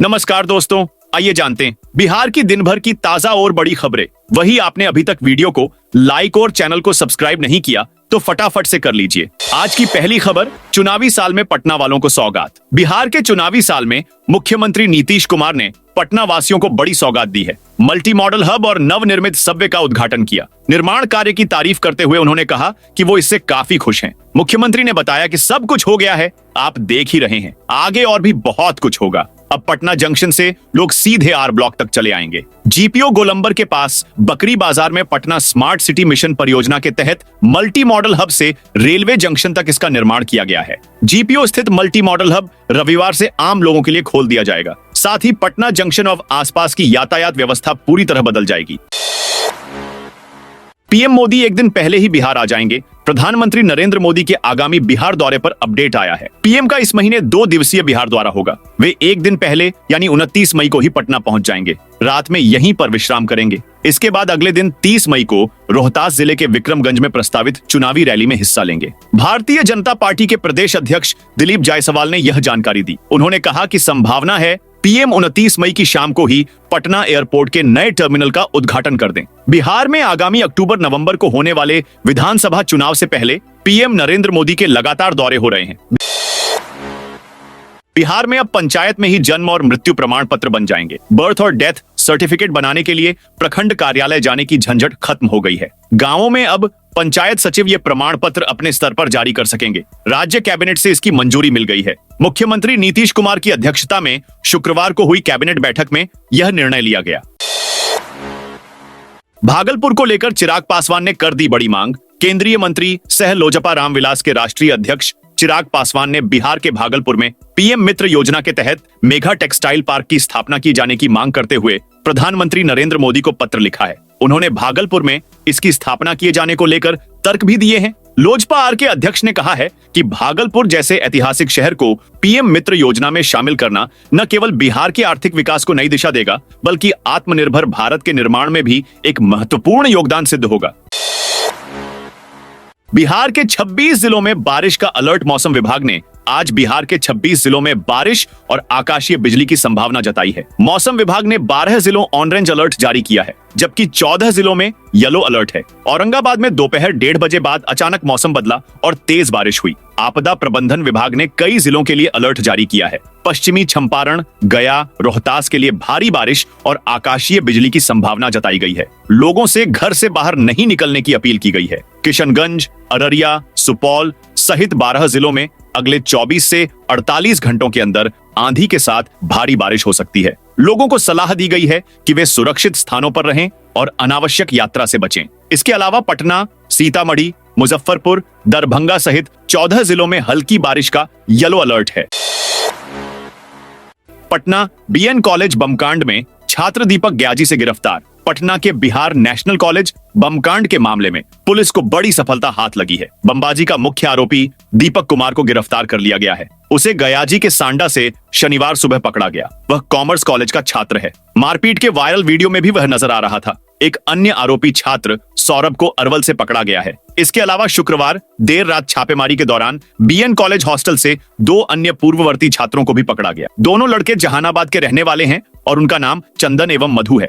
नमस्कार दोस्तों, आइए जानते हैं बिहार की दिन भर की ताजा और बड़ी खबरें। वही आपने अभी तक वीडियो को लाइक और चैनल को सब्सक्राइब नहीं किया तो फटाफट से कर लीजिए। आज की पहली खबर, चुनावी साल में पटना वालों को सौगात। बिहार के चुनावी साल में मुख्यमंत्री नीतीश कुमार ने पटना वासियों को बड़ी सौगात दी है। मल्टी मॉडल हब और नवनिर्मित सबवे का उद्घाटन किया। निर्माण कार्य की तारीफ करते हुए उन्होंने कहा कि वो इससे काफी खुश हैं। मुख्यमंत्री ने बताया कि सब कुछ हो गया है, आप देख ही रहे हैं, आगे और भी बहुत कुछ होगा। अब पटना जंक्शन से लोग सीधे आर ब्लॉक तक चले आएंगे। जीपीओ गोलंबर के पास बकरी बाजार में पटना स्मार्ट सिटी मिशन परियोजना के तहत मल्टी मॉडल हब से रेलवे जंक्शन तक इसका निर्माण किया गया है। जीपीओ स्थित मल्टी मॉडल हब रविवार से आम लोगों के लिए खोल दिया जाएगा। साथ ही पटना जंक्शन और आसपास की यातायात व्यवस्था पूरी तरह बदल जाएगी। पीएम मोदी एक दिन पहले ही बिहार आ जाएंगे। प्रधानमंत्री नरेंद्र मोदी के आगामी बिहार दौरे पर अपडेट आया है। पीएम का इस महीने 2 दिवसीय बिहार दौरा होगा। वे एक दिन पहले यानी 29 मई को ही पटना पहुंच जाएंगे। रात में यहीं पर विश्राम करेंगे। इसके बाद अगले दिन 30 मई को रोहतास जिले के विक्रमगंज में प्रस्तावित चुनावी रैली में हिस्सा लेंगे। भारतीय जनता पार्टी के प्रदेश अध्यक्ष दिलीप जायसवाल ने यह जानकारी दी। उन्होंने कहा कि संभावना है पीएम 29 मई की शाम को ही पटना एयरपोर्ट के नए टर्मिनल का उद्घाटन कर दें। बिहार में आगामी अक्टूबर-नवंबर को होने वाले विधानसभा चुनाव से पहले पीएम नरेंद्र मोदी के लगातार दौरे हो रहे हैं। बिहार में अब पंचायत में ही जन्म और मृत्यु प्रमाण पत्र बन जाएंगे। बर्थ और डेथ सर्टिफिकेट बनाने के लिए प्रखंड कार्यालय जाने की झंझट खत्म हो गई है। गांवों में अब पंचायत सचिव ये प्रमाण पत्र अपने स्तर पर जारी कर सकेंगे। राज्य कैबिनेट से इसकी मंजूरी मिल गई है। मुख्यमंत्री नीतीश कुमार की अध्यक्षता में शुक्रवार को हुई कैबिनेट बैठक में यह निर्णय लिया गया। भागलपुर को लेकर चिराग पासवान ने कर दी बड़ी मांग। केंद्रीय मंत्री सह लोजपा रामविलास के राष्ट्रीय अध्यक्ष चिराग पासवान ने बिहार के भागलपुर में पीएम मित्र योजना के तहत मेगा टेक्सटाइल पार्क की स्थापना की जाने की मांग करते हुए प्रधानमंत्री नरेंद्र मोदी को पत्र लिखा है। उन्होंने भागलपुर में इसकी स्थापना किए जाने को लेकर तर्क भी दिए हैं। लोजपा आर के अध्यक्ष ने कहा है कि भागलपुर जैसे ऐतिहासिक शहर को पीएम मित्र योजना में शामिल करना न केवल बिहार के आर्थिक विकास को नई दिशा देगा, बल्कि आत्मनिर्भर भारत के निर्माण में भी एक महत्वपूर्ण योगदान सिद्ध होगा। बिहार के 26 जिलों में बारिश का अलर्ट। मौसम विभाग ने आज बिहार के 26 जिलों में बारिश और आकाशीय बिजली की संभावना जताई है। मौसम विभाग ने 12 जिलों ऑरेंज अलर्ट जारी किया है, जबकि 14 जिलों में येलो अलर्ट है। औरंगाबाद में दोपहर 1:30 बजे बाद अचानक मौसम बदला और तेज बारिश हुई। आपदा प्रबंधन विभाग ने कई जिलों के लिए अलर्ट जारी किया है। पश्चिमी चंपारण, गया, रोहतास के लिए भारी बारिश और आकाशीय बिजली की संभावना जताई गई है। लोगों से घर से बाहर नहीं निकलने की अपील की गई है। किशनगंज, अररिया, सुपौल सहित 12 जिलों में अगले 24 से 48 घंटों के अंदर आंधी के साथ भारी बारिश हो सकती है। लोगों को सलाह दी गई है कि वे सुरक्षित स्थानों पर रहें और अनावश्यक यात्रा से बचें। इसके अलावा पटना, सीतामढ़ी, मुजफ्फरपुर, दरभंगा सहित 14 जिलों में हल्की बारिश का येलो अलर्ट है। पटना बीएन कॉलेज बमकांड में छात्र दीपक ग्याजी से गिरफ्तार। पटना के बिहार नेशनल कॉलेज बमकांड के मामले में पुलिस को बड़ी सफलता हाथ लगी है। बमबाजी का मुख्य आरोपी दीपक कुमार को गिरफ्तार कर लिया गया है। उसे गयाजी के सांडा से शनिवार सुबह पकड़ा गया। वह कॉमर्स कॉलेज का छात्र है। मारपीट के वायरल वीडियो में भी वह नजर आ रहा था। एक अन्य आरोपी छात्र सौरभ को अरवल से पकड़ा गया है। इसके अलावा शुक्रवार देर रात छापेमारी के दौरान बीएन कॉलेज हॉस्टल से 2 अन्य पूर्ववर्ती छात्रों को भी पकड़ा गया। दोनों लड़के जहानाबाद के रहने वाले हैं और उनका नाम चंदन एवं मधु है।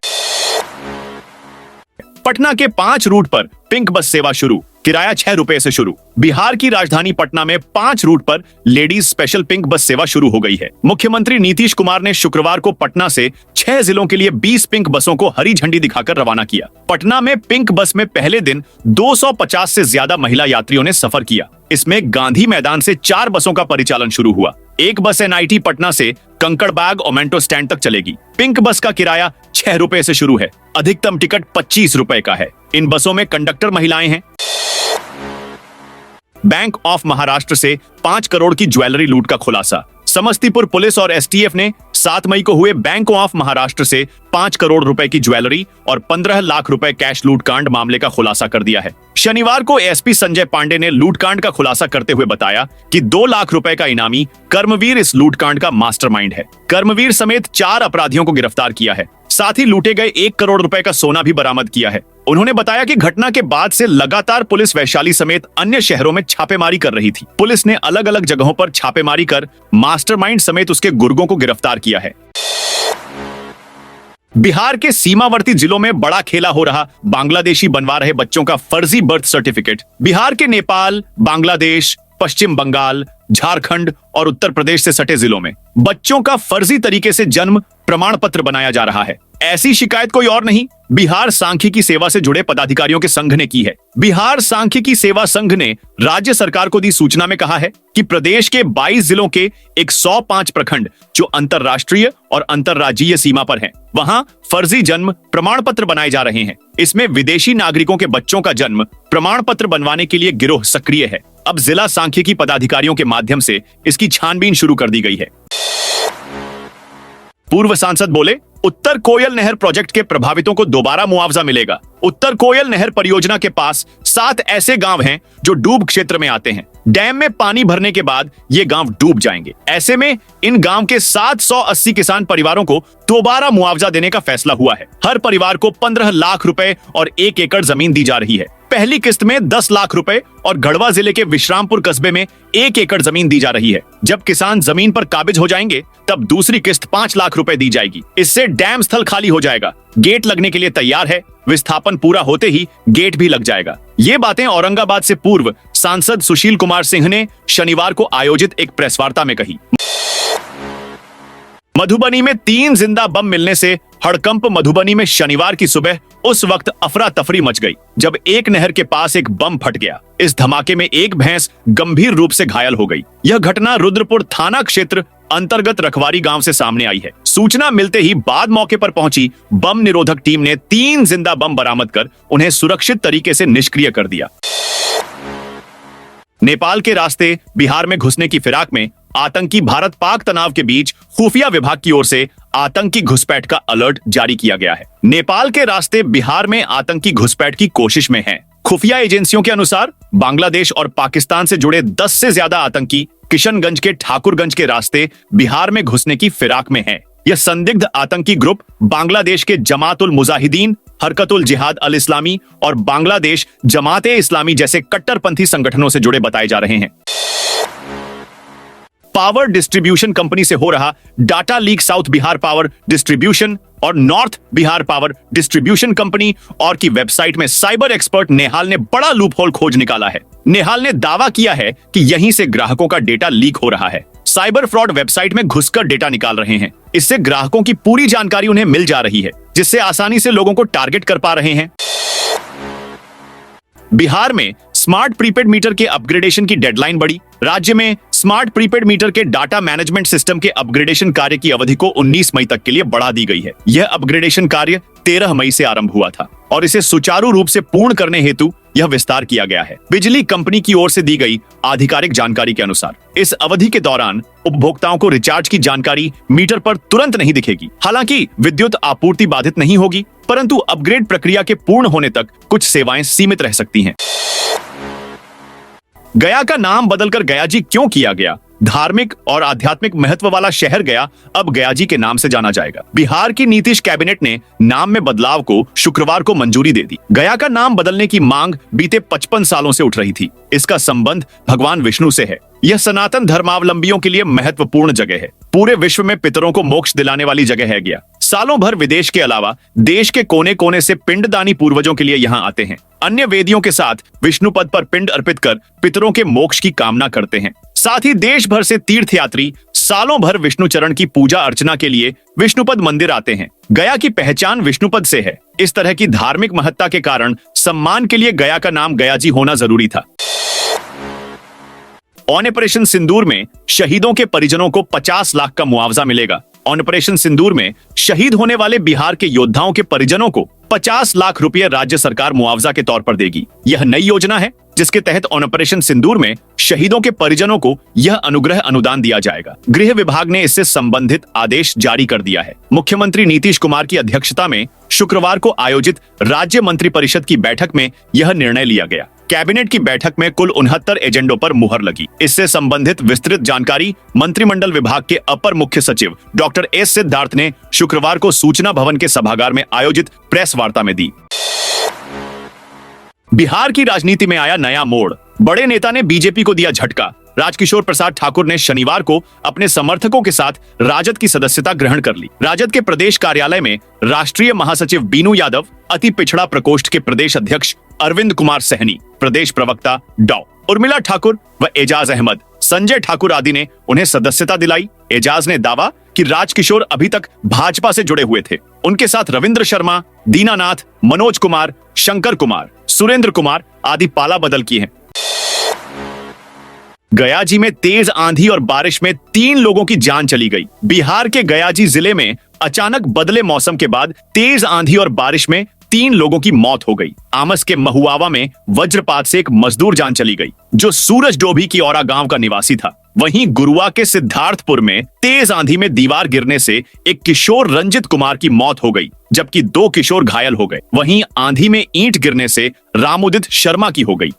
पटना के 5 रूट पर पिंक बस सेवा शुरू। किराया 6 रुपए से शुरू। बिहार की राजधानी पटना में 5 रूट पर लेडीज स्पेशल पिंक बस सेवा शुरू हो गई है। मुख्यमंत्री नीतीश कुमार ने शुक्रवार को पटना से 6 जिलों के लिए 20 पिंक बसों को हरी झंडी दिखाकर रवाना किया। पटना में पिंक बस में पहले दिन 250 से ज्यादा महिला यात्रियों ने सफर किया। इसमें गांधी मैदान से 4 बसों का परिचालन शुरू हुआ। एक बस एनआईटी पटना से कंकड़बाग ओमेंटो स्टैंड तक चलेगी। पिंक बस का किराया 6 रुपए से शुरू है। अधिकतम टिकट 25 रुपए का है। इन बसों में कंडक्टर महिलाएं हैं। बैंक ऑफ महाराष्ट्र से 5 करोड़ की ज्वेलरी लूट का खुलासा। समस्तीपुर पुलिस और एसटीएफ ने 7 मई को हुए बैंक ऑफ महाराष्ट्र से 5 करोड़ रुपए की ज्वेलरी और 15 लाख रुपए कैश लूटकांड मामले का खुलासा कर दिया है। शनिवार को एसपी संजय पांडे ने लूटकांड का खुलासा करते हुए बताया कि 2 लाख रुपए का इनामी कर्मवीर इस लूटकांड का मास्टरमाइंड है। कर्मवीर समेत 4 अपराधियों को गिरफ्तार किया है। साथ ही लूटे गए 1 करोड़ रुपए का सोना भी बरामद किया है। उन्होंने बताया कि घटना के बाद से लगातार पुलिस वैशाली समेत अन्य शहरों में छापेमारी कर रही थी। पुलिस ने अलग अलग जगहों पर छापेमारी कर मास्टरमाइंड समेत उसके गुर्गों को गिरफ्तार किया है। बिहार के सीमावर्ती जिलों में बड़ा खेला हो रहा। बांग्लादेशी बनवा रहे बच्चों का फर्जी बर्थ सर्टिफिकेट। बिहार के नेपाल, बांग्लादेश, पश्चिम बंगाल, झारखंड और उत्तर प्रदेश से सटे जिलों में बच्चों का फर्जी तरीके से जन्म प्रमाण पत्र बनाया जा रहा है। ऐसी शिकायत कोई और नहीं, बिहार सांख्यिकी सेवा से जुड़े पदाधिकारियों के संघ ने की है। बिहार सांख्यिकी सेवा संघ ने राज्य सरकार को दी सूचना में कहा है कि प्रदेश के 22 जिलों के 105 प्रखंड जो अंतर्राष्ट्रीय और अंतर्राज्यीय सीमा पर हैं, वहां फर्जी जन्म प्रमाण पत्र बनाए जा रहे हैं। इसमें विदेशी नागरिकों के बच्चों का जन्म प्रमाण पत्र बनवाने के लिए गिरोह सक्रिय है। अब जिला सांख्यिकी पदाधिकारियों के माध्यम से इसकी छानबीन शुरू कर दी गई है। पूर्व सांसद बोले, उत्तर कोयल नहर प्रोजेक्ट के प्रभावितों को दोबारा मुआवजा मिलेगा। उत्तर कोयल नहर परियोजना के पास 7 ऐसे गांव हैं जो डूब क्षेत्र में आते हैं। डैम में पानी भरने के बाद ये गांव डूब जाएंगे। ऐसे में इन गांव के 780 किसान परिवारों को दोबारा मुआवजा देने का फैसला हुआ है। हर परिवार को 15 लाख रुपए और 1 एकड़ जमीन दी जा रही है। पहली किस्त में 10 लाख रुपए और गढ़वा जिले के विश्रामपुर कस्बे में 1 एकड़ जमीन दी जा रही है। जब किसान जमीन पर काबिज हो जाएंगे तब दूसरी किस्त 5 लाख रुपए दी जाएगी। इससे डैम स्थल खाली हो जाएगा। गेट लगने के लिए तैयार है। विस्थापन पूरा होते ही गेट भी लग जाएगा। ये बातें औरंगाबाद से पूर्व सांसद सुशील कुमार सिंह ने शनिवार को आयोजित एक प्रेस वार्ता में कही। मधुबनी में 3 जिंदा बम मिलने से हड़कंप। मधुबनी में शनिवार की सुबह उस वक्त अफरा तफरी मच गई जब एक नहर के पास एक बम फट गया। इस धमाके में एक भैंस गंभीर रूप से घायल हो गई। यह घटना रुद्रपुर थाना क्षेत्र अंतर्गत रखवारी गांव से सामने आई है। सूचना मिलते ही बाद मौके पर पहुंची बम निरोधक टीम ने 3 जिंदा बम बरामद कर उन्हें सुरक्षित तरीके से निष्क्रिय कर दिया। नेपाल के रास्ते बिहार में घुसने की फिराक में आतंकी भारत पाक तनाव के बीच खुफिया विभाग की ओर से आतंकी घुसपैठ का अलर्ट जारी किया गया है। नेपाल के रास्ते बिहार में आतंकी घुसपैठ की कोशिश में हैं। खुफिया एजेंसियों के अनुसार बांग्लादेश और पाकिस्तान से जुड़े 10 से ज्यादा आतंकी किशनगंज के ठाकुरगंज के रास्ते बिहार में घुसने की फिराक में हैं। यह संदिग्ध आतंकी ग्रुप बांग्लादेश के जमात उल मुजाहिदीन, हरकतुल जिहाद अल इस्लामी और बांग्लादेश जमात ए इस्लामी जैसे कट्टरपंथी संगठनों से जुड़े बताए जा रहे हैं। पावर डिस्ट्रीब्यूशन कंपनी से हो रहा data leak South Bihar power distribution और North Bihar power distribution company और की वेबसाइट में साइबर एक्सपर्ट नेहाल ने बड़ा लूपहोल खोज निकाला है। नेहाल ने दावा किया है कि यहीं से ग्राहकों का डेटा लीक हो रहा है। साइबर फ्रॉड वेबसाइट में घुसकर डेटा निकाल रहे हैं। इससे ग्राहकों की पूरी जानकारी उन्हें मिल जा रही है, जिससे आसानी से लोगों को टारगेट कर पा रहे हैं। बिहार में स्मार्ट प्रीपेड मीटर के अपग्रेडेशन की डेडलाइन बढ़ी। राज्य में स्मार्ट प्रीपेड मीटर के डाटा मैनेजमेंट सिस्टम के अपग्रेडेशन कार्य की अवधि को 19 मई तक के लिए बढ़ा दी गई है। यह अपग्रेडेशन कार्य 13 मई से आरंभ हुआ था और इसे सुचारू रूप से पूर्ण करने हेतु यह विस्तार किया गया है। बिजली कंपनी की ओर से दी गई आधिकारिक जानकारी के अनुसार इस अवधि के दौरान उपभोक्ताओं को रिचार्ज की जानकारी मीटर पर तुरंत नहीं दिखेगी। हालांकि विद्युत आपूर्ति बाधित नहीं होगी, परंतु अपग्रेड प्रक्रिया के पूर्ण होने तक कुछ सेवाएं सीमित रह सकती हैं। गया का नाम बदलकर गयाजी क्यों किया गया? धार्मिक और आध्यात्मिक महत्व वाला शहर गया अब गयाजी के नाम से जाना जाएगा। बिहार की नीतीश कैबिनेट ने नाम में बदलाव को शुक्रवार को मंजूरी दे दी। गया का नाम बदलने की मांग बीते 55 सालों से उठ रही थी। इसका संबंध भगवान विष्णु से है। यह सनातन धर्मावलंबियों के लिए महत्वपूर्ण जगह है। पूरे विश्व में पितरों को मोक्ष दिलाने वाली जगह है गया। सालों भर विदेश के अलावा देश के कोने कोने से पिंडदानी पूर्वजों के लिए यहाँ आते हैं। अन्य वेदियों के साथ विष्णु पद पर पिंड अर्पित कर पितरों के मोक्ष की कामना करते हैं। साथ ही देश भर से तीर्थयात्री सालों भर विष्णु चरण की पूजा अर्चना के लिए विष्णुपद मंदिर आते हैं। गया की पहचान विष्णुपद से है। इस तरह की धार्मिक महत्ता के कारण सम्मान के लिए गया का नाम गयाजी होना जरूरी था। ऑपरेशन सिंदूर में शहीदों के परिजनों को 50 लाख का मुआवजा मिलेगा। ऑपरेशन सिंदूर में शहीद होने वाले बिहार के योद्धाओं के परिजनों को 50 लाख रुपए राज्य सरकार मुआवजा के तौर पर देगी। यह नई योजना है जिसके तहत ऑपरेशन सिंदूर में शहीदों के परिजनों को यह अनुग्रह अनुदान दिया जाएगा। गृह विभाग ने इससे संबंधित आदेश जारी कर दिया है। मुख्यमंत्री नीतीश कुमार की अध्यक्षता में शुक्रवार को आयोजित राज्य मंत्रिपरिषद की बैठक में यह निर्णय लिया गया। कैबिनेट की बैठक में कुल 69 एजेंडों पर मुहर लगी। इससे संबंधित विस्तृत जानकारी मंत्रिमंडल विभाग के अपर मुख्य सचिव डॉक्टर एस सिद्धार्थ ने शुक्रवार को सूचना भवन के सभागार में आयोजित प्रेस वार्ता में दी। बिहार की राजनीति में आया नया मोड़। बड़े नेता ने बीजेपी को दिया झटका। राजकिशोर प्रसाद ठाकुर ने शनिवार को अपने समर्थकों के साथ राजद की सदस्यता ग्रहण कर ली। राजद के प्रदेश कार्यालय में राष्ट्रीय महासचिव बीनू यादव, अति पिछड़ा प्रकोष्ठ के प्रदेश अध्यक्ष अरविंद कुमार सहनी, प्रदेश प्रवक्ता डॉ उर्मिला ठाकुर व एजाज अहमद, संजय ठाकुर आदि ने उन्हें सदस्यता दिलाई। एजाज ने दावा कि राजकिशोर अभी तक भाजपा से जुड़े हुए थे। उनके साथ रविंद्र शर्मा, दीनानाथ, मनोज कुमार, शंकर कुमार, सुरेंद्र कुमार आदि पाला बदल किए हैं। गयाजी में तेज आंधी और बारिश में 3 लोगों की जान चली गई। बिहार के गयाजी जिले में अचानक बदले मौसम के बाद तेज आंधी और बारिश में 3 लोगों की मौत हो गई। आमस के महुआवा में वज्रपात से एक मजदूर जान चली गई, जो सूरज डोभी की औरा गांव का निवासी था। वहीं गुरुआ के सिद्धार्थपुर में तेज आंधी में दीवार गिरने से एक किशोर रंजित कुमार की मौत हो गई, जबकि 2 किशोर घायल हो गए। वहीं आंधी में ईंट गिरने से रामोदित शर्मा की हो गई।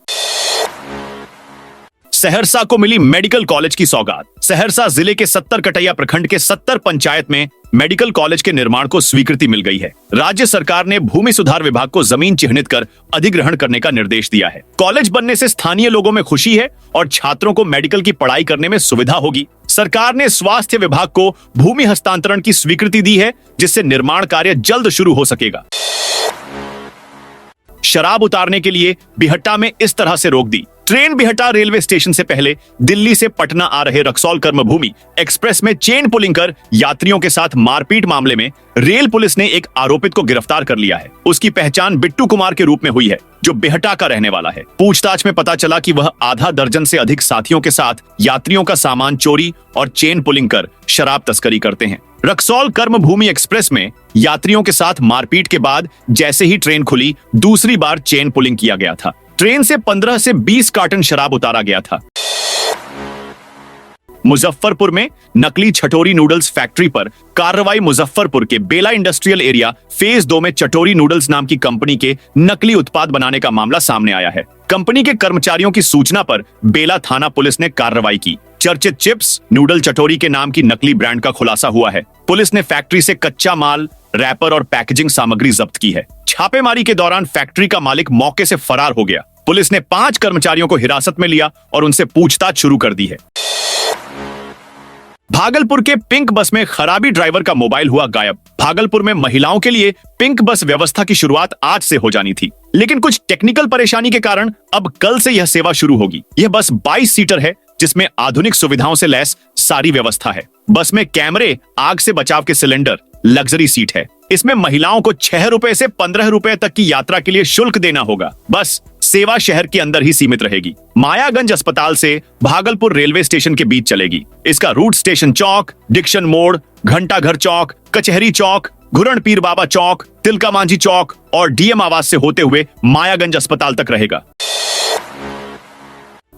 सहरसा को मिली मेडिकल कॉलेज की सौगात। सहरसा जिले के 70 कटैया प्रखंड के 70 पंचायत में मेडिकल कॉलेज के निर्माण को स्वीकृति मिल गई है। राज्य सरकार ने भूमि सुधार विभाग को जमीन चिन्हित कर अधिग्रहण करने का निर्देश दिया है। कॉलेज बनने से स्थानीय लोगों में खुशी है और छात्रों को मेडिकल की पढ़ाई करने में सुविधा होगी। सरकार ने स्वास्थ्य विभाग को भूमि हस्तांतरण की स्वीकृति दी है, जिससे निर्माण कार्य जल्द शुरू हो सकेगा। शराब उतारने के लिए बिहट्टा में इस तरह से रोक दी। ट्रेन बिहट्टा रेलवे स्टेशन से पहले दिल्ली से पटना आ रहे रक्सौल कर्मभूमि एक्सप्रेस में चेन पुलिंग कर यात्रियों के साथ मारपीट मामले में रेल पुलिस ने एक आरोपित को गिरफ्तार कर लिया है। उसकी पहचान बिट्टू कुमार के रूप में हुई है, जो बिहट्टा का रहने वाला है। पूछताछ में पता चला कि वह आधा दर्जन से अधिक साथियों के साथ यात्रियों का सामान चोरी और चेन पुलिंग कर शराब तस्करी करते हैं। रक्सौल कर्मभूमि एक्सप्रेस में यात्रियों के साथ मारपीट के बाद जैसे ही ट्रेन खुली, दूसरी बार चेन पुलिंग किया गया था। ट्रेन से 15 से 20 कार्टन शराब उतारा गया था। मुजफ्फरपुर में नकली छटोरी नूडल्स फैक्ट्री पर कार्रवाई। मुजफ्फरपुर के बेला इंडस्ट्रियल एरिया फेज 2 में चटोरी नूडल्स नाम की कंपनी के नकली उत्पाद बनाने का मामला सामने आया है। कंपनी के कर्मचारियों की सूचना पर बेला थाना पुलिस ने कार्रवाई की। चर्चित चिप्स नूडल चटोरी के नाम की नकली ब्रांड का खुलासा हुआ है। पुलिस ने फैक्ट्री से कच्चा माल, रैपर और पैकेजिंग सामग्री जब्त की है। छापेमारी के दौरान फैक्ट्री का मालिक मौके से फरार हो गया। पुलिस ने 5 कर्मचारियों को हिरासत में लिया और उनसे पूछताछ शुरू कर दी है। भागलपुर के पिंक बस में खराबी ड्राइवर का मोबाइल हुआ गायब। भागलपुर में महिलाओं के लिए पिंक बस व्यवस्था की शुरुआत आज से हो जानी थी, लेकिन कुछ टेक्निकल परेशानी के कारण अब कल से यह सेवा शुरू होगी। यह बस 22 सीटर है, जिसमें आधुनिक सुविधाओं से लैस सारी व्यवस्था है। बस में कैमरे, आग से बचाव के सिलेंडर, लग्जरी सीट है। इसमें महिलाओं को 6 रुपए से 15 रुपए तक की यात्रा के लिए शुल्क देना होगा। बस सेवा शहर के अंदर ही सीमित रहेगी। मायागंज अस्पताल से भागलपुर रेलवे स्टेशन के बीच चलेगी। इसका रूट स्टेशन चौक, डिक्शन मोड़, घंटाघर चौक, कचहरी चौक, घुरण पीर बाबा चौक, तिलका मांझी चौक और डीएम आवास से होते हुए मायागंज अस्पताल तक रहेगा।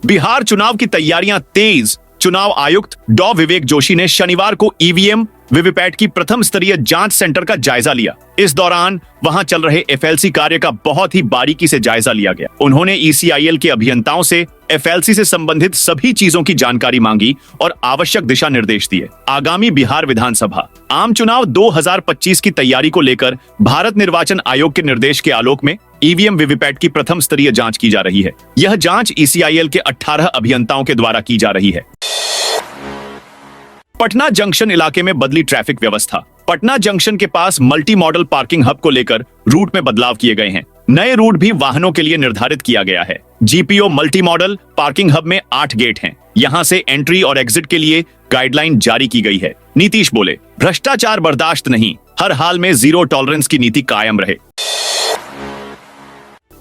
बिहार चुनाव की तैयारियां तेज। चुनाव आयुक्त डॉ विवेक जोशी ने शनिवार को ईवीएम वीवीपैट की प्रथम स्तरीय जांच सेंटर का जायजा लिया। इस दौरान वहां चल रहे एफएलसी कार्य का बहुत ही बारीकी से जायजा लिया गया। उन्होंने ईसीआईएल के अभियंताओं से एफएलसी से संबंधित सभी चीजों की जानकारी मांगी और आवश्यक दिशा निर्देश दिए। आगामी बिहार विधानसभा आम चुनाव 2025 की तैयारी को लेकर भारत निर्वाचन आयोग के निर्देश के आलोक में ईवीएम वीवीपैट की प्रथम स्तरीय जांच की जा रही है। यह जांच ईसीआईएल के 18 अभियंताओं के द्वारा की जा रही है। पटना जंक्शन इलाके में बदली ट्रैफिक व्यवस्था। पटना जंक्शन के पास मल्टी मॉडल पार्किंग हब को लेकर रूट में बदलाव किए गए हैं। नए रूट भी वाहनों के लिए निर्धारित किया गया है। GPO multi modal parking hub में 8 गेट हैं। यहां से एंट्री और एग्जिट के लिए गाइडलाइन जारी की गई है। नीतीश बोले, भ्रष्टाचार बर्दाश्त नहीं, हर हाल में जीरो टॉलरेंस की नीति कायम रहे।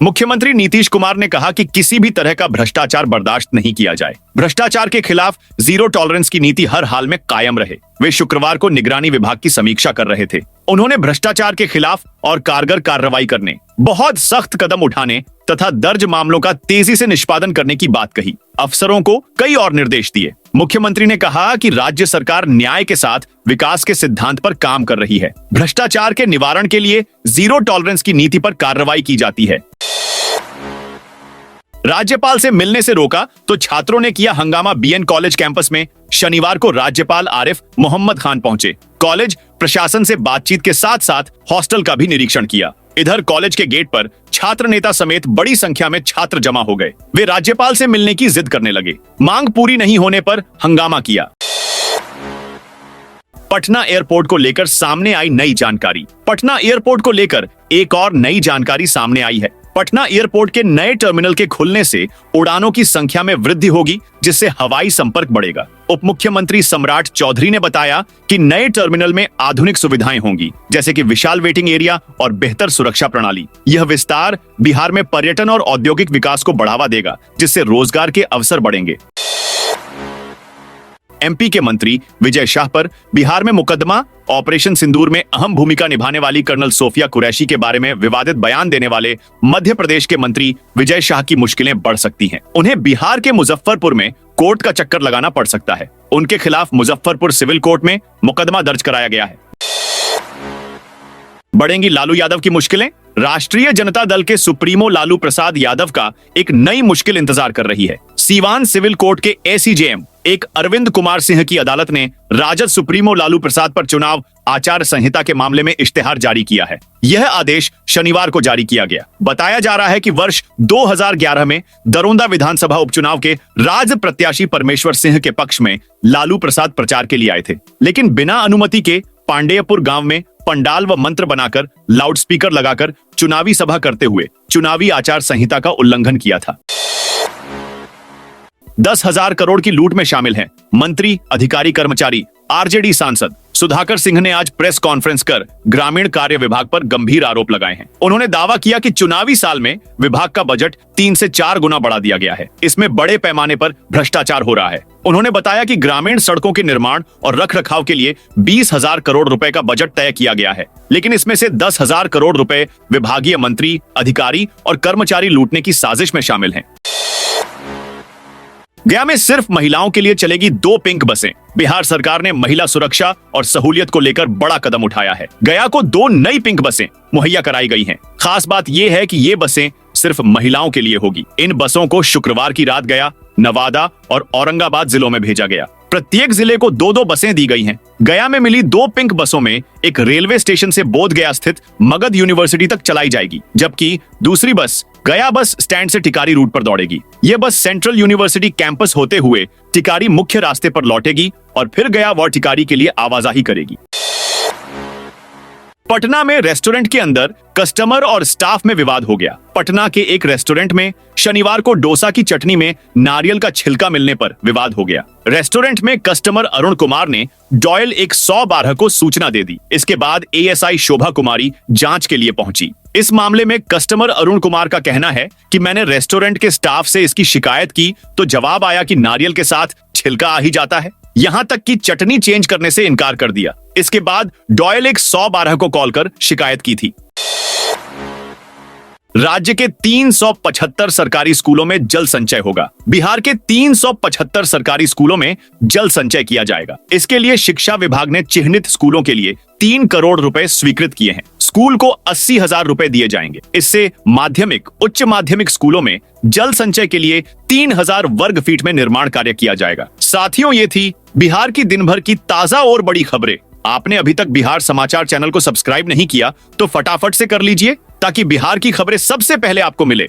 मुख्यमंत्री नीतीश कुमार ने कहा कि किसी भी तरह का भ्रष्टाचार बर्दाश्त नहीं किया जाए। भ्रष्टाचार के खिलाफ जीरो टॉलरेंस की नीति हर हाल में कायम रहे। वे शुक्रवार को निगरानी विभाग की समीक्षा कर रहे थे। उन्होंने भ्रष्टाचार के खिलाफ और कारगर कार्रवाई करने, बहुत सख्त कदम उठाने तथा दर्ज मामलों का तेजी से निष्पादन करने की बात कही। अफसरों को कई और निर्देश दिए। मुख्यमंत्री ने कहा कि राज्य सरकार न्याय के साथ विकास के सिद्धांत पर काम कर रही है। भ्रष्टाचार के निवारण के लिए जीरो टॉलरेंस की नीति पर कार्रवाई की जाती है। राज्यपाल से मिलने से रोका तो छात्रों ने किया हंगामा। बीएन कॉलेज कैंपस में शनिवार को राज्यपाल आरिफ मोहम्मद खान पहुंचे। कॉलेज प्रशासन से बातचीत के साथ साथ हॉस्टल का भी निरीक्षण किया। इधर कॉलेज के गेट पर छात्र नेता समेत बड़ी संख्या में छात्र जमा हो गए। वे राज्यपाल से मिलने की जिद करने लगे। मांग पूरी नहीं होने पर हंगामा किया। पटना एयरपोर्ट को लेकर सामने आई नई जानकारी। पटना एयरपोर्ट को लेकर एक और नई जानकारी सामने आई है। पटना एयरपोर्ट के नए टर्मिनल के खुलने से उड़ानों की संख्या में वृद्धि होगी, जिससे हवाई संपर्क बढ़ेगा। उप मुख्यमंत्री सम्राट चौधरी ने बताया कि नए टर्मिनल में आधुनिक सुविधाएं होंगी, जैसे कि विशाल वेटिंग एरिया और बेहतर सुरक्षा प्रणाली। यह विस्तार बिहार में पर्यटन और औद्योगिक विकास को बढ़ावा देगा, जिससे रोजगार के अवसर बढ़ेंगे। एमपी के मंत्री विजय शाह पर बिहार में मुकदमा। ऑपरेशन सिंदूर में अहम भूमिका निभाने वाली कर्नल सोफिया कुरैशी के बारे में विवादित बयान देने वाले मध्य प्रदेश के मंत्री विजय शाह की मुश्किलें बढ़ सकती हैं। उन्हें बिहार के मुजफ्फरपुर में कोर्ट का चक्कर लगाना पड़ सकता है। उनके खिलाफ मुजफ्फरपुर सिविल कोर्ट में मुकदमा दर्ज कराया गया है। बढ़ेंगी लालू यादव की मुश्किलें। राष्ट्रीय जनता दल के सुप्रीमो लालू प्रसाद यादव का एक नई मुश्किल इंतजार कर रही है। सीवान सिविल कोर्ट के एसीजेएम एक अरविंद कुमार सिंह की अदालत ने राजद सुप्रीमो लालू प्रसाद पर चुनाव आचार संहिता के मामले में इश्तेहार जारी किया है। यह आदेश शनिवार को जारी किया गया। बताया जा रहा है कि वर्ष 2011 में दरोंदा विधानसभा उपचुनाव के राज प्रत्याशी परमेश्वर सिंह के पक्ष में लालू प्रसाद प्रचार के लिए आए थे, लेकिन बिना अनुमति के पांडेयपुर गांव में पंडाल व मंत्र बनाकर लाउडस्पीकर लगाकर चुनावी सभा करते हुए चुनावी आचार संहिता का उल्लंघन किया था। 10,000 करोड़ की लूट में शामिल हैं मंत्री, अधिकारी, कर्मचारी। आरजेडी सांसद सुधाकर सिंह ने आज प्रेस कॉन्फ्रेंस कर ग्रामीण कार्य विभाग पर गंभीर आरोप लगाए हैं। उन्होंने दावा किया कि चुनावी साल में विभाग का बजट 3 से 4 गुना बढ़ा दिया गया है। इसमें बड़े पैमाने पर भ्रष्टाचार हो रहा है। उन्होंने बताया कि ग्रामीण सड़कों के निर्माण और रखरखाव के लिए 20,000 करोड़ रुपए का बजट तय किया गया है, लेकिन इसमें से 10,000 करोड़ रुपए विभागीय मंत्री, अधिकारी और कर्मचारी लूटने की साजिश में शामिल हैं। गया में सिर्फ महिलाओं के लिए चलेगी 2 पिंक बसें। बिहार सरकार ने महिला सुरक्षा और सहूलियत को लेकर बड़ा कदम उठाया है। गया को 2 नई पिंक बसें मुहैया कराई गई हैं। खास बात यह है कि ये बसें सिर्फ महिलाओं के लिए होगी। इन बसों को शुक्रवार की रात गया, नवादा और औरंगाबाद जिलों में भेजा गया। प्रत्येक जिले को 2-2 बसें दी गई हैं। गया में मिली 2 पिंक बसों में एक रेलवे स्टेशन से बोध गया स्थित मगध यूनिवर्सिटी तक चलाई जाएगी, जबकि दूसरी बस गया बस स्टैंड से टिकारी रूट पर दौड़ेगी। यह बस सेंट्रल यूनिवर्सिटी कैंपस होते हुए टिकारी मुख्य रास्ते पर लौटेगी और फिर गया व टिकारी के लिए आवाजाही करेगी। पटना में रेस्टोरेंट के अंदर कस्टमर और स्टाफ में विवाद हो गया। पटना के एक रेस्टोरेंट में शनिवार को डोसा की चटनी में नारियल का छिलका मिलने पर विवाद हो गया। रेस्टोरेंट में कस्टमर अरुण कुमार ने डॉयल 112 को सूचना दे दी। इसके बाद एएसआई शोभा कुमारी जांच के लिए पहुंची। इस मामले में कस्टमर अरुण कुमार का कहना है कि मैंने रेस्टोरेंट के स्टाफ से इसकी शिकायत की तो जवाब आया कि नारियल के साथ छिलका आ ही जाता है। यहां तक कि चटनी चेंज करने से इनकार कर दिया। इसके बाद डॉयल 112 को कॉल कर शिकायत की थी। राज्य के 375 सरकारी स्कूलों में जल संचय होगा। बिहार के 375 सरकारी स्कूलों में जल संचय किया जाएगा। इसके लिए शिक्षा विभाग ने चिन्हित स्कूलों के लिए 3 करोड़ रुपए स्वीकृत किए हैं। स्कूल को 80,000 रुपए दिए जाएंगे। इससे माध्यमिक, उच्च माध्यमिक स्कूलों में जल संचय के लिए 3,000 वर्ग फीट में निर्माण कार्य किया जाएगा। साथियों, ये थी बिहार की दिन भर की ताजा और बड़ी खबरें। आपने अभी तक बिहार समाचार चैनल को सब्सक्राइब नहीं किया तो फटाफट से कर लीजिए, ताकि बिहार की खबरें सबसे पहले आपको मिले।